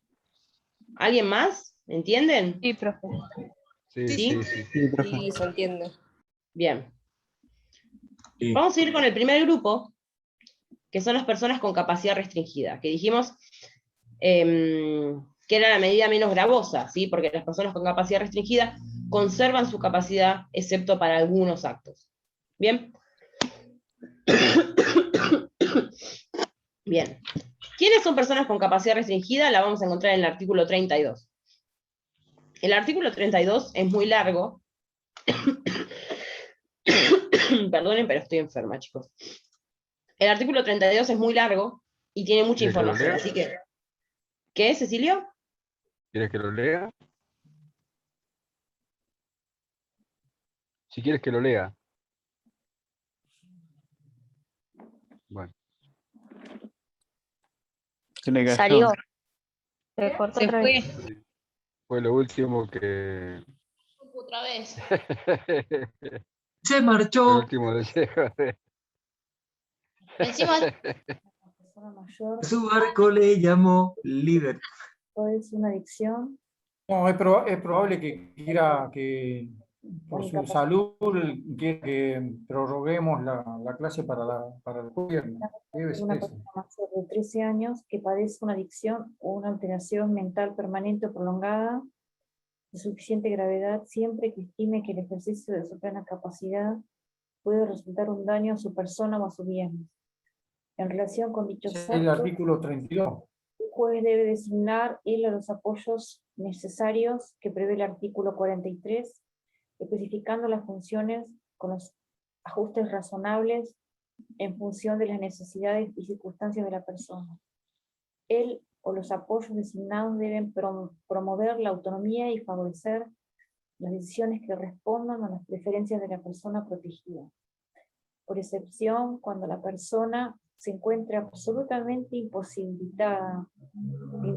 ¿Alguien más? ¿Entienden? Sí, profe. Sí, ¿Sí? sí, sí. Sí, profe. Sí, se entiende. Bien. Sí. Vamos a ir con el primer grupo, que son las personas con capacidad restringida, que dijimos que era la medida menos gravosa, ¿sí? Porque las personas con capacidad restringida conservan su capacidad, excepto para algunos actos. ¿Bien? Bien. ¿Quiénes son personas con capacidad restringida? La vamos a encontrar en el artículo 32. El artículo 32 es muy largo. Perdonen, pero estoy enferma, chicos. El artículo 32 es muy largo y tiene mucha ¿Quieres que lo información, lea? así que... ¿Qué, Cecilio? ¿Quieres que lo lea? Si quieres que lo lea. Bueno. Se me cayó. Salió. Se cortó Se otra fue. vez. Fue lo último que... Otra vez. Se Lo marchó. último deseo de... Encima, Persona mayor, Su barco le llamó líder. o es una adicción No, es probable que quiera que, por su salud, quiera que prorroguemos la clase para el viernes. Debe ser una eso. persona mayor de 13 años que padece una adicción o una alteración mental permanente o prolongada de suficiente gravedad siempre que estime que el ejercicio de su plena capacidad puede resultar un daño a su persona o a su bien. En relación con dichos El actos, artículo 32. el juez debe designar él a los apoyos necesarios que prevé el artículo 43, especificando las funciones con los ajustes razonables en función de las necesidades y circunstancias de la persona. Él o los apoyos designados deben promover la autonomía y favorecer las decisiones que respondan a las preferencias de la persona protegida. Por excepción, cuando la persona se encuentre absolutamente imposibilitada de